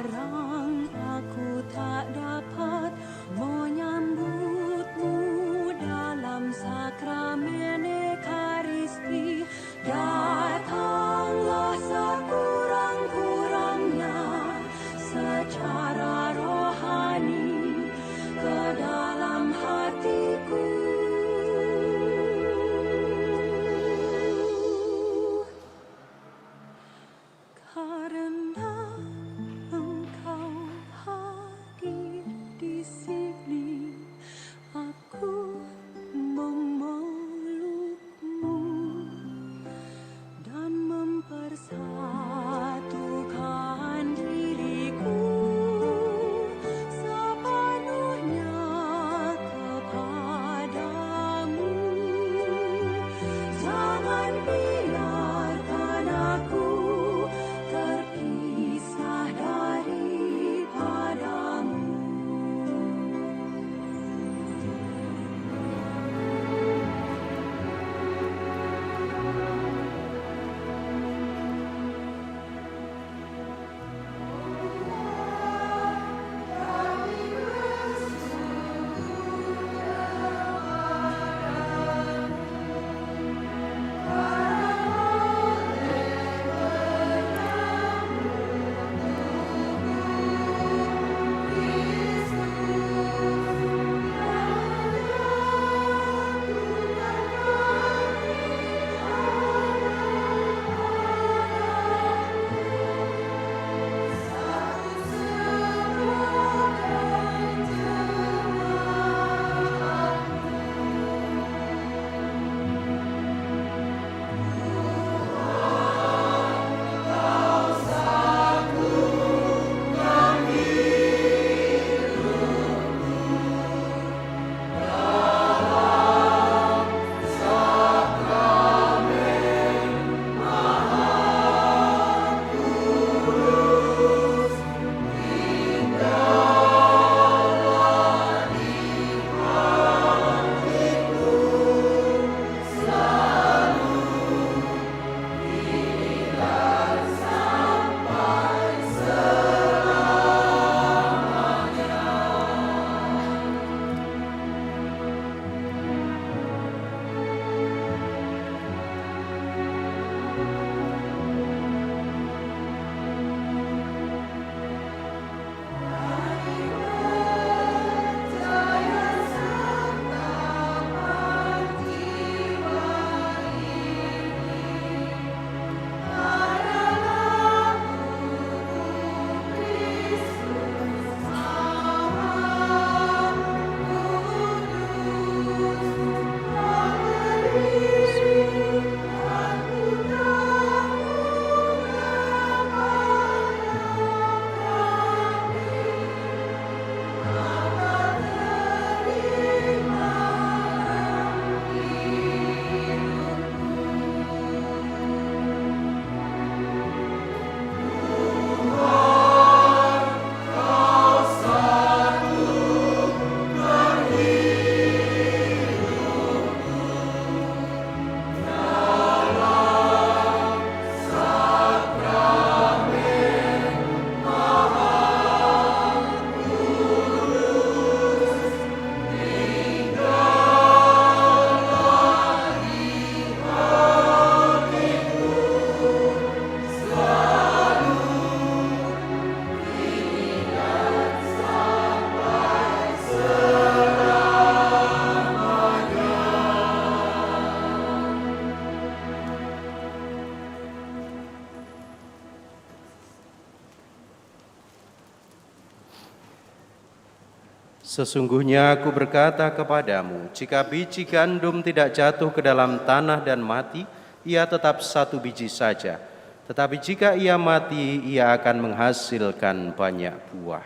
Sekarang aku tak dapat Sesungguhnya aku berkata kepadamu, jika biji gandum tidak jatuh ke dalam tanah dan mati, ia tetap satu biji saja. Tetapi jika ia mati, ia akan menghasilkan banyak buah.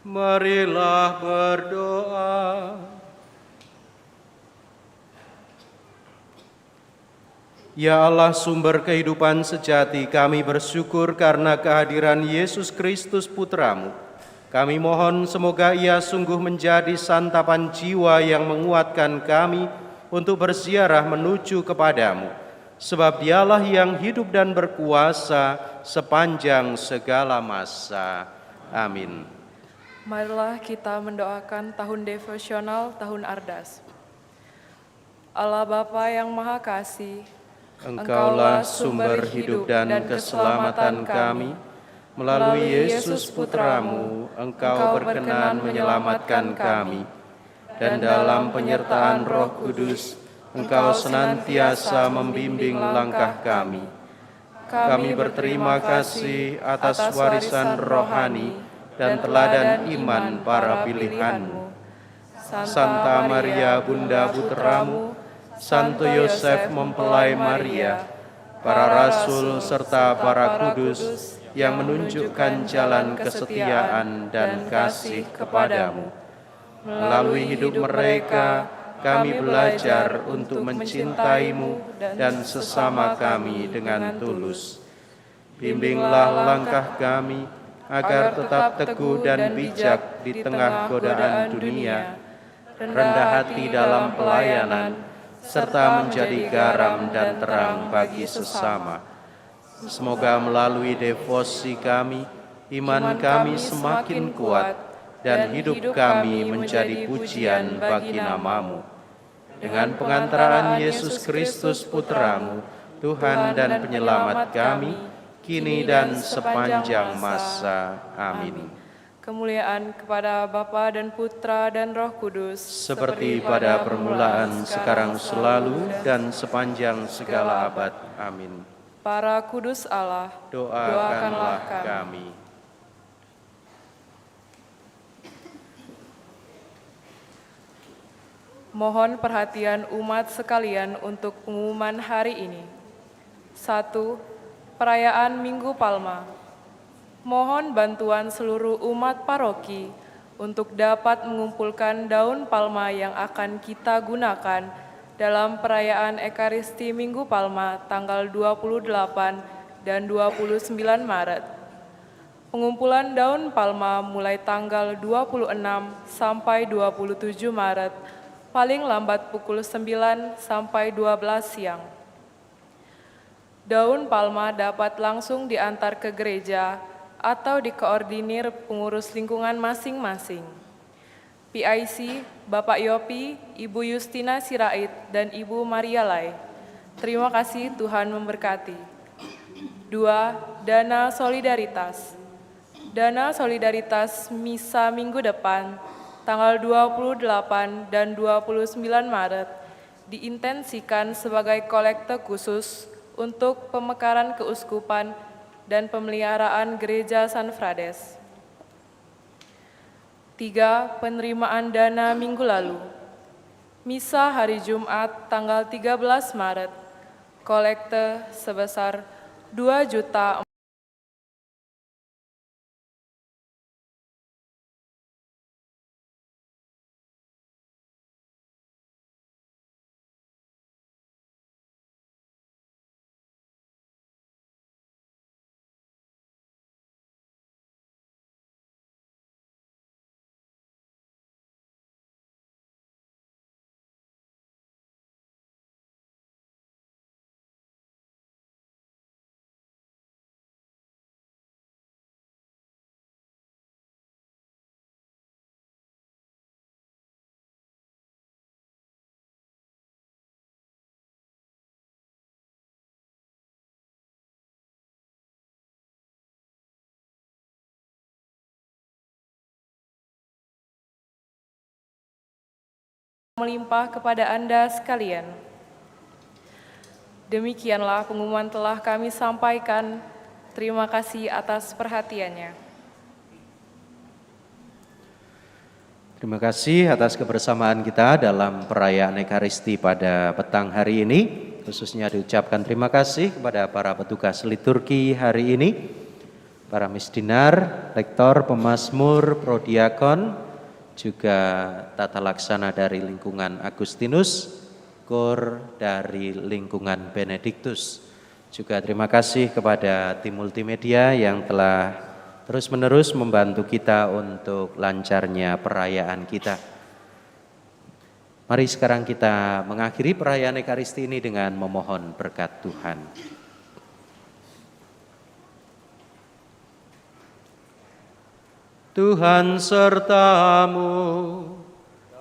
Marilah berdoa. Ya Allah, sumber kehidupan sejati, kami bersyukur karena kehadiran Yesus Kristus Putra-Mu. Kami mohon semoga Ia sungguh menjadi santapan jiwa yang menguatkan kami untuk berziarah menuju kepada-Mu. Sebab Dialah yang hidup dan berkuasa sepanjang segala masa. Amin. Marilah kita mendoakan tahun devosional tahun Ardas. Allah Bapa yang Maha Kasih, Engkaulah sumber hidup dan keselamatan kami. Melalui Yesus Putra-Mu, Engkau berkenan menyelamatkan kami. Dan dalam penyertaan Roh Kudus, Engkau senantiasa membimbing langkah kami. Kami berterima kasih atas warisan rohani dan teladan iman para pilihan-Mu. Santa Maria Bunda Putra-Mu, Santo Yosef mempelai Maria, para rasul serta para kudus yang menunjukkan jalan kesetiaan dan kasih kepadamu. Melalui hidup mereka, kami belajar untuk mencintai-Mu dan sesama kami dengan tulus. Bimbinglah langkah kami agar tetap teguh dan bijak di tengah godaan dunia, rendah hati dalam pelayanan, serta menjadi garam dan terang bagi sesama. Semoga melalui devosi kami, iman kami semakin kuat, dan hidup kami menjadi pujian bagi nama-Mu. Dengan pengantaraan Yesus Kristus Putra-Mu, Tuhan dan Penyelamat kami, kini dan sepanjang masa. Amin. Kemuliaan kepada Bapa dan Putra dan Roh Kudus, seperti pada permulaan, sekarang, selalu, dan sepanjang segala abad. Amin. Para kudus Allah, Doakanlah kami. Mohon perhatian umat sekalian untuk pengumuman hari ini. 1. Perayaan Minggu Palma. Mohon bantuan seluruh umat paroki untuk dapat mengumpulkan daun palma yang akan kita gunakan dalam perayaan Ekaristi Minggu Palma tanggal 28 dan 29 Maret. Pengumpulan daun palma mulai tanggal 26 sampai 27 Maret, paling lambat pukul 9 sampai 12 siang. Daun palma dapat langsung diantar ke gereja atau dikoordinir pengurus lingkungan masing-masing. PIC, Bapak Yopi, Ibu Justina Sirait, dan Ibu Maria Lai. Terima kasih, Tuhan memberkati. 2. Dana Solidaritas. Dana Solidaritas Misa Minggu depan, tanggal 28 dan 29 Maret, diintensikan sebagai kolekte khusus untuk pemekaran keuskupan dan pemeliharaan Gereja San Frades. 3. Penerimaan dana minggu lalu. Misa hari Jumat tanggal 13 Maret, kolekte sebesar 2 juta melimpah kepada Anda sekalian. Demikianlah pengumuman telah kami sampaikan. Terima kasih atas perhatiannya. Terima kasih atas kebersamaan kita dalam perayaan Ekaristi pada petang hari ini. Khususnya diucapkan terima kasih kepada para petugas liturgi hari ini, para misdinar, lektor, pemazmur, prodiakon, juga tata laksana dari lingkungan Agustinus, kor dari lingkungan Benediktus. Juga terima kasih kepada tim multimedia yang telah terus-menerus membantu kita untuk lancarnya perayaan kita. Mari sekarang kita mengakhiri perayaan Ekaristi ini dengan memohon berkat Tuhan. Tuhan sertamu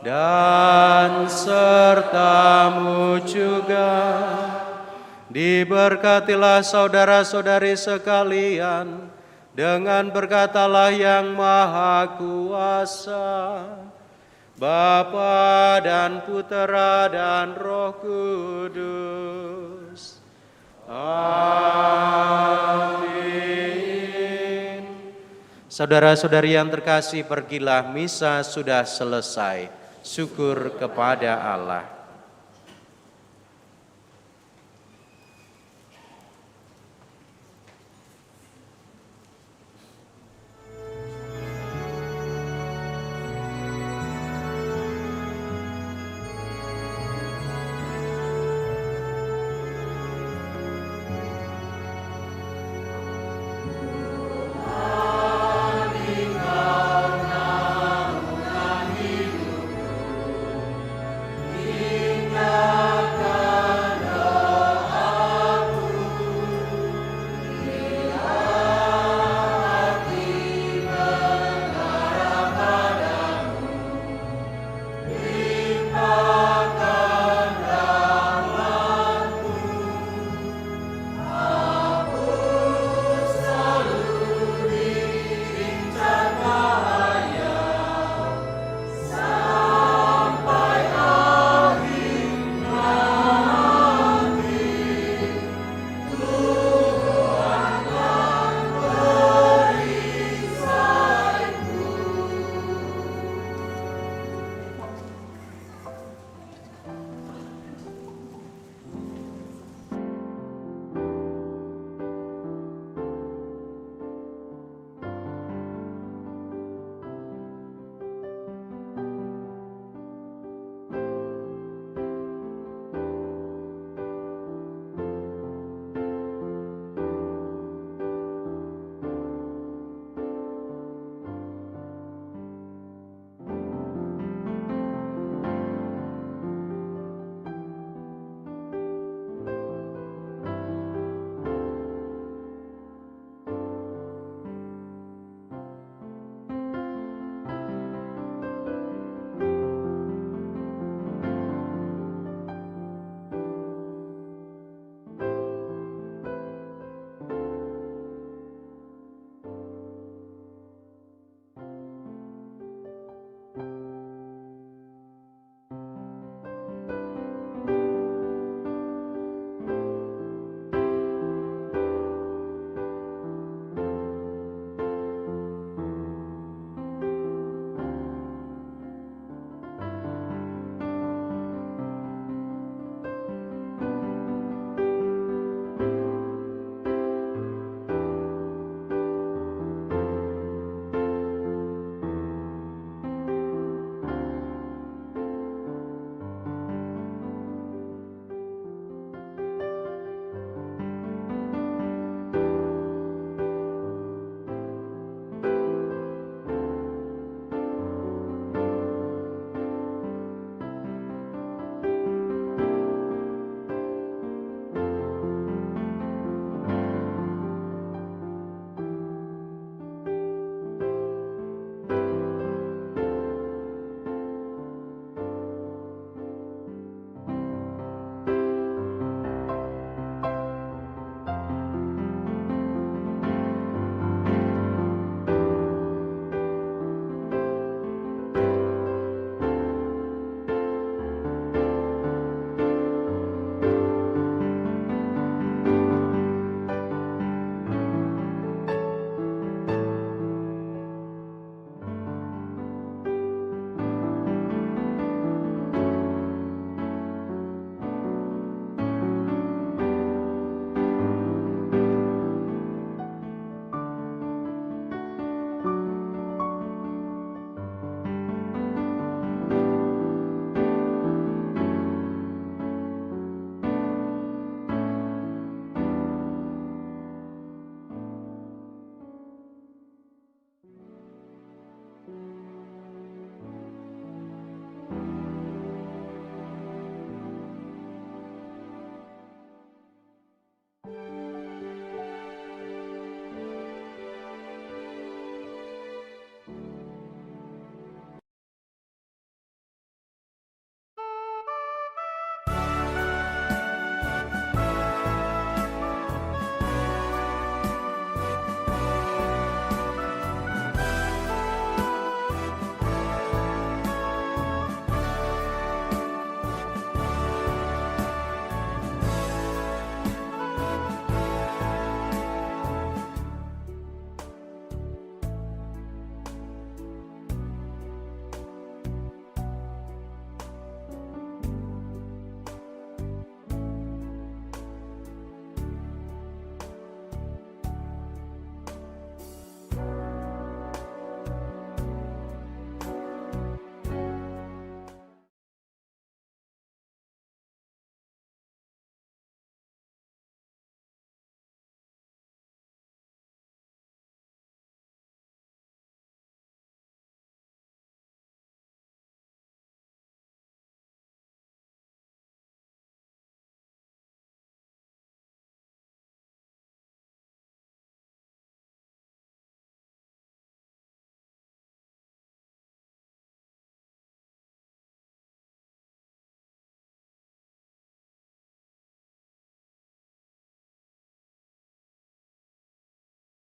dan sertamu juga. Diberkatilah saudara-saudari sekalian dengan berkat Allah yang Maha Kuasa, Bapa dan Putera dan Roh Kudus. Amin. Saudara-saudari yang terkasih, pergilah, misa sudah selesai. Syukur kepada Allah.